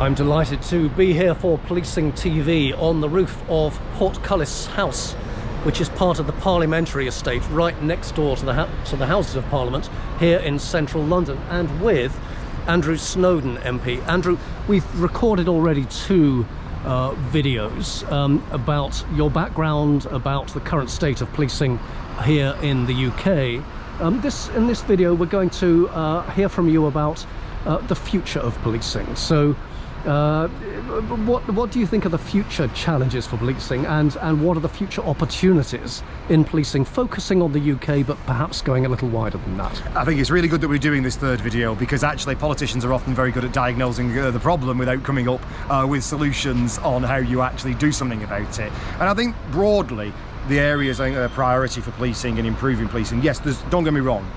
I'm delighted to be here for Policing TV on the roof of Portcullis House, which is part of the parliamentary estate right next door to the Houses of Parliament here in central London, and with Andrew Snowden MP. Andrew, we've recorded already two videos about your background, about the current state of policing here in the UK. In this video we're going to hear from you about the future of policing. So what do you think are the future challenges for policing, and what are the future opportunities in policing, focusing on the UK but perhaps going a little wider than that? I think it's really good that we're doing this third video, because actually politicians are often very good at diagnosing the problem without coming up with solutions on how you actually do something about it. And I think broadly the areas I think are a priority for policing and improving policing, yes, don't get me wrong,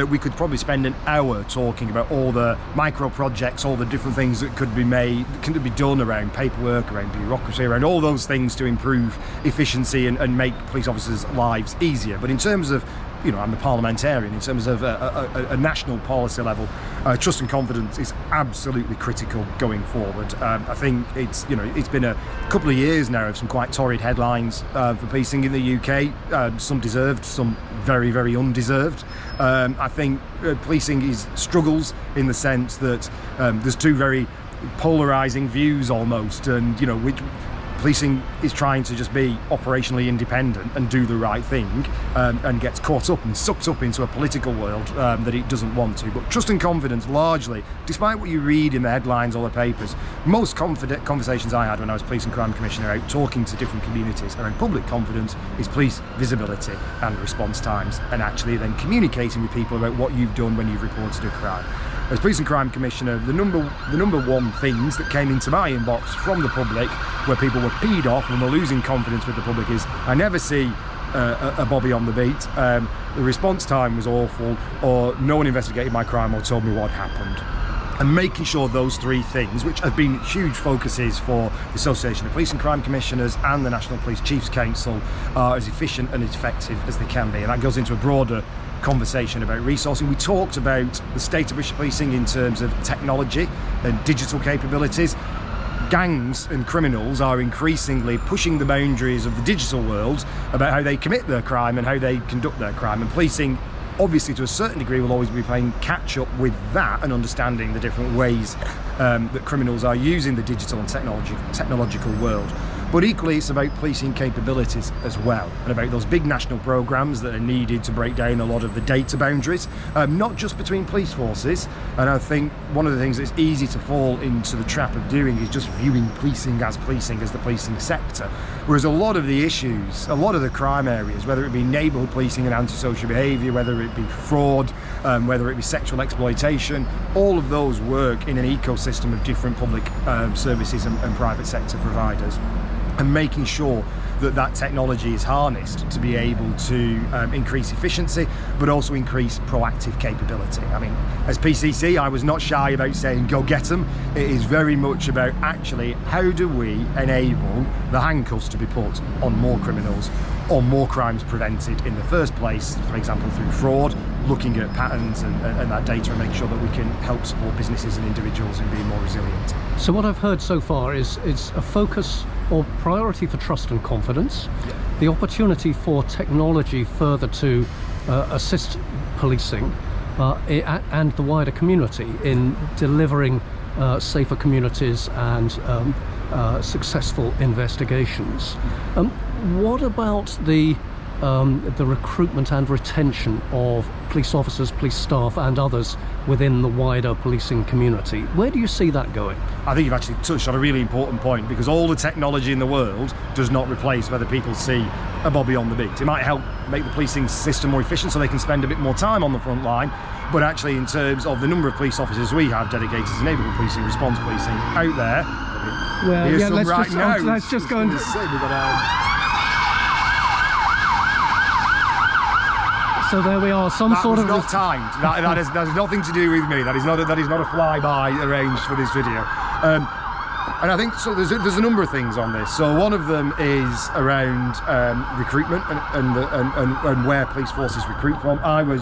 we could probably spend an hour talking about all the micro projects, all the different things that could be done around paperwork, around bureaucracy, around all those things to improve efficiency and make police officers' lives easier. But in terms of, you know, I'm a parliamentarian, in terms of a national policy level, trust and confidence is absolutely critical going forward. I think it's been a couple of years now of some quite torrid headlines for policing in the UK, some deserved, some very, very undeserved. I think policing struggles in the sense that there's two very polarising views almost, and which policing is trying to just be operationally independent and do the right thing, and gets caught up and sucked up into a political world that it doesn't want to. But trust and confidence, largely, despite what you read in the headlines or the papers, most conversations I had when I was Police and Crime Commissioner out talking to different communities around public confidence is police visibility and response times, and actually then communicating with people about what you've done when you've reported a crime. As Police and Crime Commissioner, the number one things that came into my inbox from the public, where people were peed off and were losing confidence with the public, is I never see a Bobby on the beat, the response time was awful, or no one investigated my crime or told me what happened. And making sure those three things, which have been huge focuses for the Association of Police and Crime Commissioners and the National Police Chiefs Council, are as efficient and as effective as they can be. And that goes into a broader conversation about resourcing. We talked about the state of policing in terms of technology and digital capabilities. Gangs and criminals are increasingly pushing the boundaries of the digital world about how they commit their crime and how they conduct their crime, and policing, obviously to a certain degree, will always be playing catch up with that and understanding the different ways that criminals are using the digital and technological world. But equally, it's about policing capabilities as well, and about those big national programmes that are needed to break down a lot of the data boundaries, not just between police forces. And I think one of the things that's easy to fall into the trap of doing is just viewing policing as the policing sector. Whereas a lot of the issues, a lot of the crime areas, whether it be neighbourhood policing and antisocial behaviour, whether it be fraud, whether it be sexual exploitation, all of those work in an ecosystem of different public services and private sector providers. And making sure that technology is harnessed to be able to increase efficiency, but also increase proactive capability. I mean, as PCC, I was not shy about saying go get them. It is very much about actually how do we enable the handcuffs to be put on more criminals, or more crimes prevented in the first place, for example through fraud, looking at patterns and that data, and making sure that we can help support businesses and individuals in being more resilient. So what I've heard so far is a focus or priority for trust and confidence, the opportunity for technology further to assist policing and the wider community in delivering safer communities and successful investigations. What about the recruitment and retention of police officers, police staff and others within the wider policing community? Where do you see that going? I think you've actually touched on a really important point, because all the technology in the world does not replace whether people see a Bobby on the beat. It might help make the policing system more efficient so they can spend a bit more time on the front line, but actually in terms of the number of police officers we have dedicated to neighbourhood policing, response policing out there, well, yeah, let's just go and so there we are. That was not timed. That has nothing to do with me. That is not a flyby arranged for this video. And I think so. There's a number of things on this. So one of them is around recruitment and where police forces recruit from. I was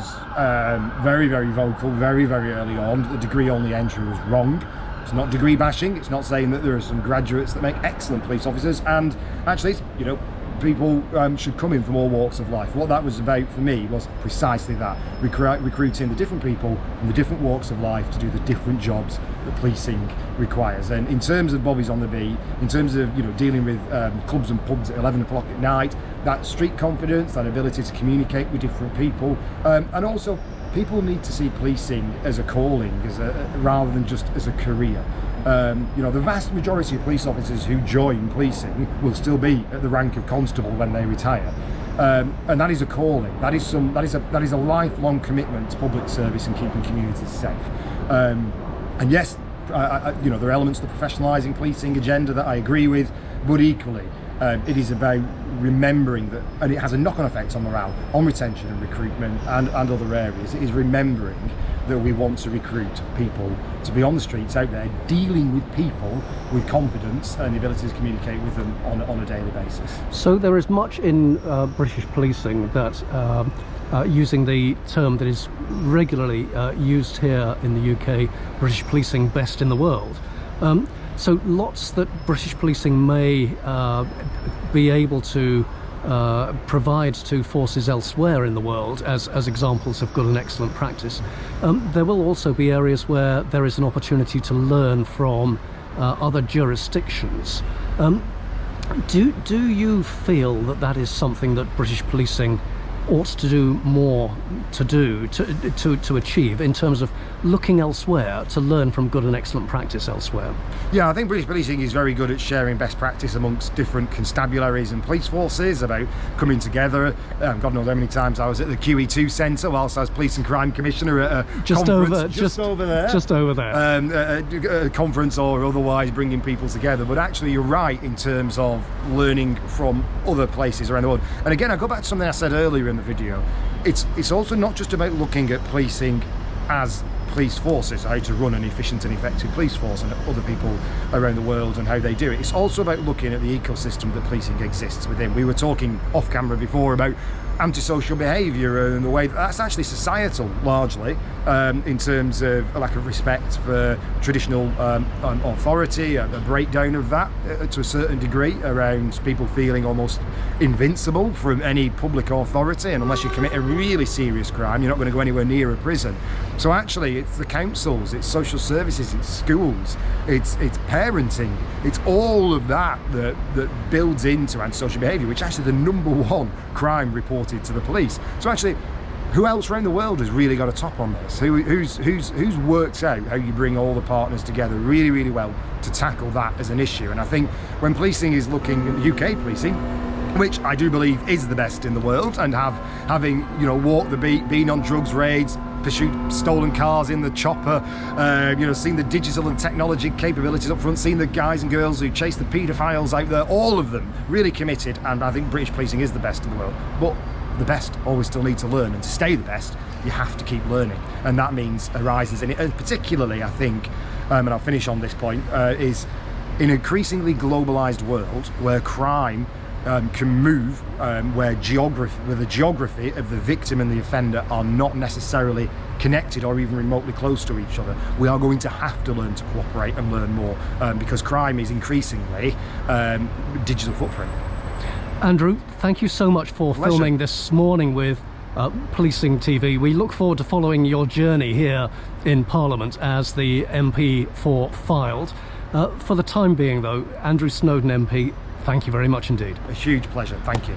very, very vocal very, very early on. The degree-only entry was wrong. It's not degree bashing. It's not saying that there are some graduates that make excellent police officers, and actually, you know, people should come in from all walks of life. What that was about for me was precisely that, recruiting the different people from the different walks of life to do the different jobs that policing requires. And in terms of Bobby's on the beat, in terms of, you know, dealing with clubs and pubs at 11 o'clock at night, that street confidence, that ability to communicate with different people, and also people need to see policing as a calling, rather than just as a career. You know, the vast majority of police officers who join policing will still be at the rank of constable when they retire, and that is a calling. That is a lifelong commitment to public service and keeping communities safe. And yes, you know, there are elements of the professionalising policing agenda that I agree with, but equally, it is about remembering that, and it has a knock-on effect on morale, on retention and recruitment and other areas. It is remembering that we want to recruit people to be on the streets out there dealing with people with confidence and the ability to communicate with them on a daily basis. So there is much in British policing that, using the term that is regularly used here in the UK, British policing best in the world. So lots that British policing may be able to provide to forces elsewhere in the world as examples of good and excellent practice. There will also be areas where there is an opportunity to learn from other jurisdictions. Do you feel that that is something that British policing ought to do more to achieve, in terms of looking elsewhere to learn from good and excellent practice elsewhere? Yeah, I think British policing is very good at sharing best practice amongst different constabularies and police forces, about coming together. God knows how many times I was at the QE2 Centre whilst I was Police and Crime Commissioner at a just conference over there, a conference or otherwise, bringing people together. But actually, you're right in terms of learning from other places around the world. And again, I go back to something I said earlier in the video. It's also not just about looking at policing as police forces, how to run an efficient and effective police force, and other people around the world and how they do it. It's also about looking at the ecosystem that policing exists within. We were talking off camera before about antisocial behaviour and the way that's actually societal, largely, in terms of a lack of respect for traditional authority, a breakdown of that to a certain degree, around people feeling almost invincible from any public authority, and unless you commit a really serious crime, you're not going to go anywhere near a prison. So actually, it's the councils, it's social services, it's schools, it's parenting, it's all of that builds into antisocial behaviour, which is actually the #1 crime reported to the police. So actually, who else around the world has really got a top on this? Who's worked out how you bring all the partners together really, really well to tackle that as an issue? And I think when policing is looking at the UK policing, which I do believe is the best in the world, and having, you know, walked the beat, been on drugs raids, pursued stolen cars in the chopper, you know, seen the digital and technology capabilities up front, seen the guys and girls who chase the paedophiles out there, all of them really committed, and I think British policing is the best in the world. But the best always still need to learn, and to stay the best, you have to keep learning, and that means horizons in it. And particularly, I think, and I'll finish on this point, is in an increasingly globalised world where crime can move, where the geography of the victim and the offender are not necessarily connected or even remotely close to each other, we are going to have to learn to cooperate and learn more, because crime is increasingly digital footprint. Andrew, thank you so much for filming this morning with Policing TV. We look forward to following your journey here in Parliament as the MP4 filed. For the time being though, Andrew Snowden MP, thank you very much indeed. A huge pleasure, thank you.